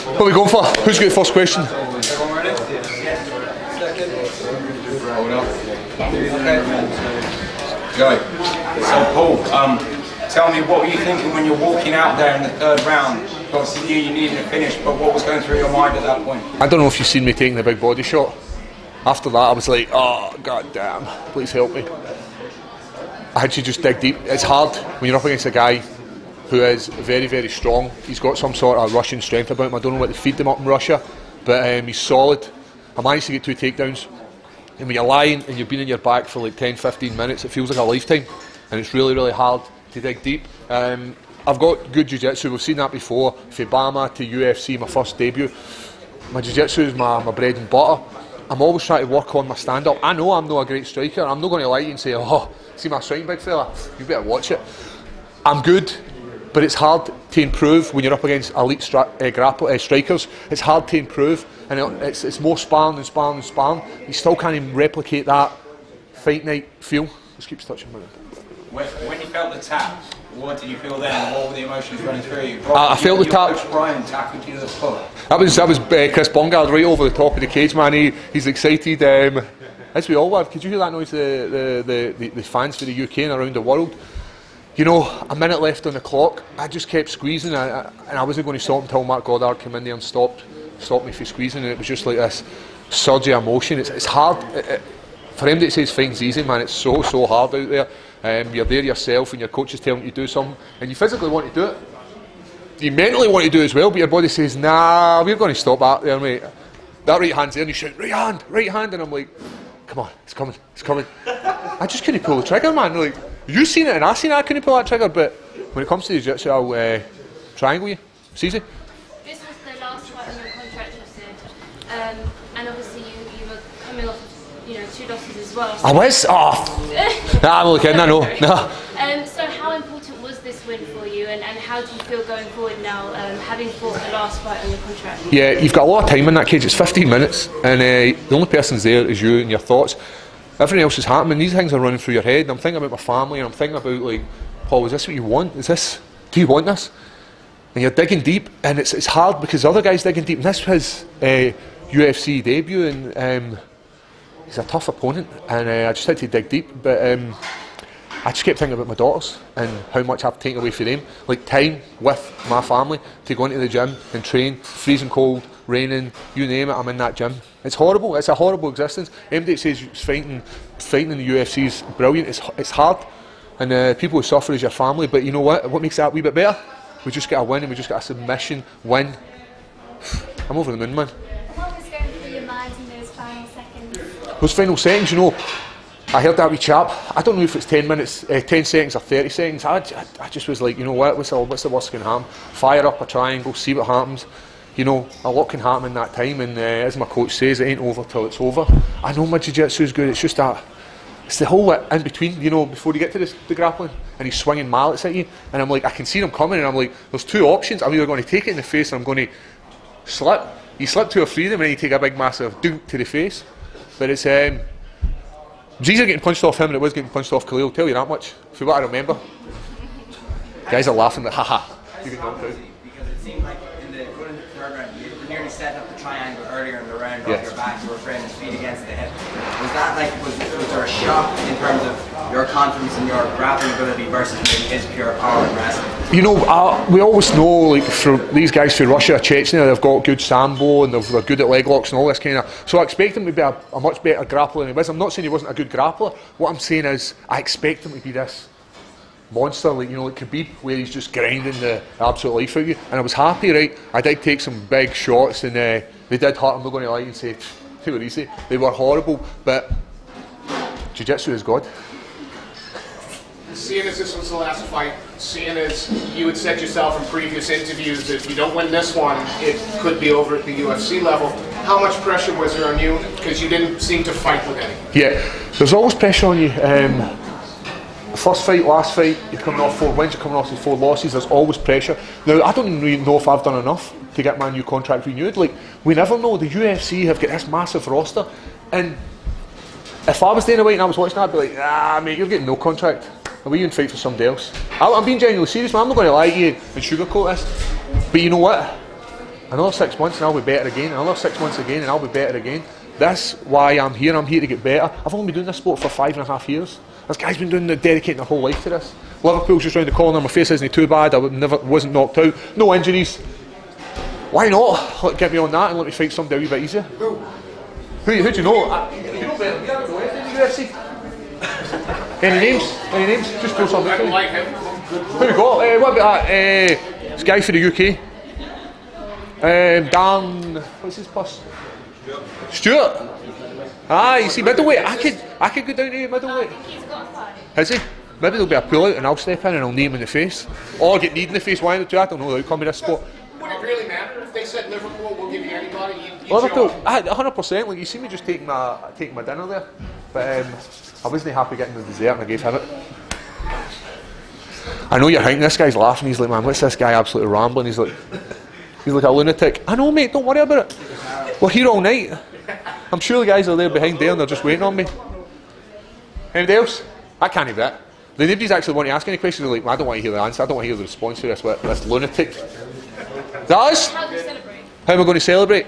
What are we going for? Who's got the first question? Go. So Paul, tell me, what were you thinking when you're walking out there in the third round? Obviously you needed to finish, but what was going through your mind at that point? I don't know if you've seen me taking the big body shot. After that I was like, oh god damn, please help me. I had to just dig deep. It's hard when you're up against a guy who is very, very strong. He's got some sort of Russian strength about him. I don't know what they feed them up in Russia, but he's solid. I managed to get 2 takedowns. And when you're lying and you've been in your back for like 10-15 minutes, it feels like a lifetime. And it's really, really hard to dig deep. I've got good jiu-jitsu. We've seen that before. From Bama to UFC, my first debut. My jiu-jitsu is my bread and butter. I'm always trying to work on my stand-up. I know I'm not a great striker. I'm not going to lie to you and say, oh, see my striking, big fella? You better watch it. I'm good, but it's hard to improve when you're up against elite strikers. It's hard to improve, and it's more sparring and sparring and sparring. You still can't even replicate that fight night feel. Just keeps touching me. When you felt the tap, what did you feel then? What were the emotions running through you? I felt the tap. Coach Brian tackled you to the foot. That was Chris Bongard right over the top of the cage, man. He's excited. As we all were. Could you hear that noise? The fans for the UK and around the world. You know, a minute left on the clock. I just kept squeezing, and I wasn't going to stop until Mark Goddard came in there and stopped me from squeezing. And it was just like this surge of emotion. It's hard. For him that says fighting's easy, man, it's so hard out there. You're there yourself and your coach is telling you to do something and you physically want to do it. You mentally want to do it as well, but your body says, nah, we're going to stop that there, mate. That right hand's there and you shout, right hand, and I'm like, come on, it's coming. I just couldn't pull the trigger, man. Like, you seen it and I seen it, I couldn't pull that trigger, but when it comes to the jiu-jitsu, I'll triangle you. It's easy. This was the last fight on your contract, you said, and obviously you were coming off, 2 losses as well. So I was? Oh! Nah, I'm only kidding, I know. No. So how important was this win for you, and how do you feel going forward now, having fought the last fight on your contract? Yeah, you've got a lot of time in that cage. It's 15 minutes, and the only person's there is you and your thoughts. Everything else is happening. These things are running through your head. And I'm thinking about my family, and I'm thinking about, like, Paul, is this what you want? Do you want this? And you're digging deep, and it's hard because the other guy's digging deep. And this was his UFC debut, and he's a tough opponent, and I just had to dig deep. But I just kept thinking about my daughters and how much I've taken away from them. Like time with my family, to go into the gym and train, freezing cold, raining, you name it, I'm in that gym. It's horrible, it's a horrible existence. Anybody that says fighting in the UFC is brilliant, it's hard. And people who suffer is your family, but you know what makes that a wee bit better? We just get a win, and we just get a submission win. I'm over the moon, man. What was going through your mind in those final seconds? Those final seconds, I heard that wee chap. I don't know if it's 10 seconds or 30 seconds. I just was like, you know what, what's the worst that can happen? Fire up a triangle, see what happens. A lot can happen in that time, and as my coach says, it ain't over till it's over. I know my jiu-jitsu is good, it's just that, it's the whole in between, before you get to the grappling, and he's swinging mallets at you, and I'm like, I can see him coming, and I'm like, there's 2 options. I'm either going to take it in the face, or I'm going to slip. You slip 2 or 3 of them, and then you take a big massive dunk to the face. But it's easier getting punched off him than it was getting punched off Khalil, I'll tell you that much, for what I remember. Guys are laughing like, haha, you get knocked out. Because it seemed like in the third round, you were nearly setting up the triangle earlier in the round, off your back, you were framing his feet against the hip. Was that was there a shock in terms of your confidence in your grappling ability versus maybe his pure power and wrestling? We always know, like, for these guys from Russia or Chechnya, they've got good sambo and they're good at leg locks and all this kind of. So I expect him to be a much better grappler than he was. I'm not saying he wasn't a good grappler. What I'm saying is, I expect him to be this monster, like Khabib, where he's just grinding the absolute life out of you. And I was happy, right? I did take some big shots, and they did hurt. I'm not going to lie and say they were easy. They were horrible, but jiu-jitsu is God. Seeing as this was the last fight, seeing as you had said yourself in previous interviews that if you don't win this one, it could be over at the UFC level, how much pressure was there on you? Because you didn't seem to fight with any. Yeah, there's always pressure on you. First fight, last fight, you're coming off 4 wins, you're coming off 4 losses, there's always pressure. Now, I don't really know if I've done enough to get my new contract renewed. Like, we never know. The UFC have got this massive roster, and if I was there away and I was watching that, I'd be like, mate, you're getting no contract. I'll be even fight for somebody else. I'm being genuinely serious, man. I'm not going to lie to you and sugarcoat this. But you know what? Another 6 months and I'll be better again. Another 6 months again and I'll be better again. That's why I'm here. I'm here to get better. I've only been doing this sport for 5.5 years. This guy's been dedicating their whole life to this. Liverpool's just round the corner. My face isn't too bad. I wasn't knocked out. No injuries. Why not? Get me on that and let me fight somebody a wee bit easier. Who do you know? You know better. You haven't went in the UFC. Any names? Any names? Just throw something. I like him. Who we got? What about that? This guy for the UK. Dan. What's his plus? Stuart. Ah, you see middleweight. I could go down to middleweight. I think he's got a fight. Has he? Maybe there'll be a pull out and I'll step in and I'll knee him in the face. Or get kneed in the face, one of the two. I don't know the outcome of this sport. Would it really matter if they said Liverpool will give you anybody? Liverpool, 100%. Like you see me just taking my dinner there, but I wasn't happy getting the dessert and I gave him it. I know you're thinking this guy's laughing. He's like, man, what's this guy absolutely rambling? He's like a lunatic. I know, mate. Don't worry about it. We're here all night. I'm sure the guys are there behind there and they're just waiting on me. Anybody else? I can't even that. Nobody's actually wanting to ask any questions. They're like, I don't want to hear the answer. I don't want to hear the response to this lunatic. Is that us? How do you celebrate? How am I going to celebrate?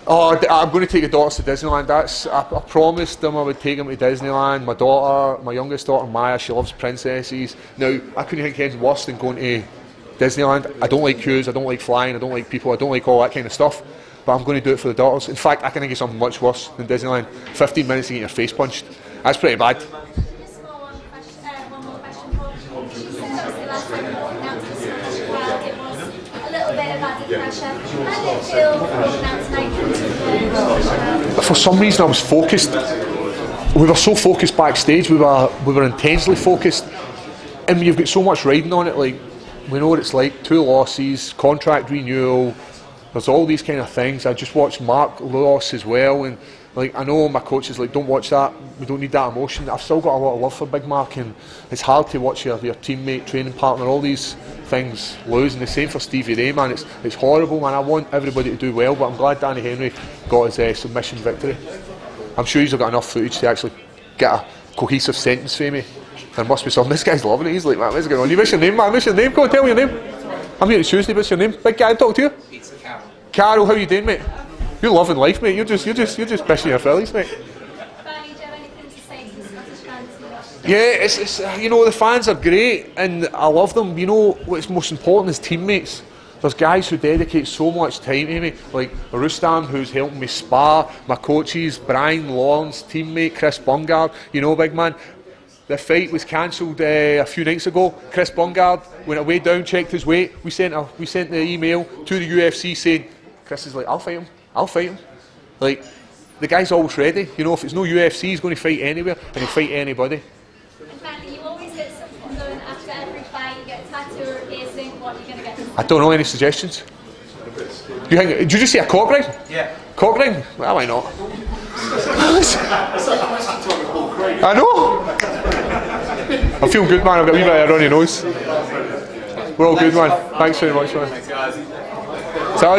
Oh, I'm going to take the daughters to Disneyland. I promised them I would take them to Disneyland. My daughter, my youngest daughter Maya, she loves princesses. Now, I couldn't think anything worse than going to Disneyland. I don't like queues, I don't like flying, I don't like people, I don't like all that kind of stuff. But I'm going to do it for the daughters. In fact, I can think of something much worse than Disneyland. 15 minutes to get your face punched. That's pretty bad. Just one more question, Paul. You said obviously last time you walked out to the smash crowd, it was a little bit of added pressure. How did it feel walking out tonight from the For some reason I was focused. We were so focused backstage, we were intensely focused. And you've got so much riding on it, like, we know what it's like, 2 losses, contract renewal, there's all these kind of things. I just watched Mark loss as well, and like I know my coach is like, don't watch that, we don't need that emotion. I've still got a lot of love for Big Mark, and it's hard to watch your teammate, training partner, all these things lose. And the same for Stevie Ray, man. It's horrible, man. I want everybody to do well, but I'm glad Danny Henry got his submission victory. I'm sure he's got enough footage to actually get a cohesive sentence for me. There must be something. This guy's loving it. He's like, man, what's going on? What's your name, man? What's your name? Go on, tell me your name. I'm here Tuesday. What's your name? Big guy, talk to you. Carol, how you doing, mate? You're loving life, mate. You're just pissing your fillies, mate. Finally, do you have anything to say to the Scottish fans? Yeah, it's you know, the fans are great and I love them. You know what's most important is teammates. There's guys who dedicate so much time to me, like Rustam, who's helping me spar, my coaches, Brian Lawrence, teammate Chris Bungard. You know, big man. The fight was cancelled a few nights ago. Chris Bungard went away down, checked his weight. We sent the email to the UFC saying, Chris is like, I'll fight him. Like, the guy's always ready. You know, if it's no UFC, he's going to fight anywhere and he'll fight anybody. And finally, you always get something done after every fight. You get a tattoo or a piercing. What are you going to get? I don't know, any suggestions? Did you just say a cock ring? Yeah. Cock ring? Well, why not? I know. I feel good, man. I've got a wee bit of a runny nose. We're all good, man. Thanks very much, man. Thanks, guys. So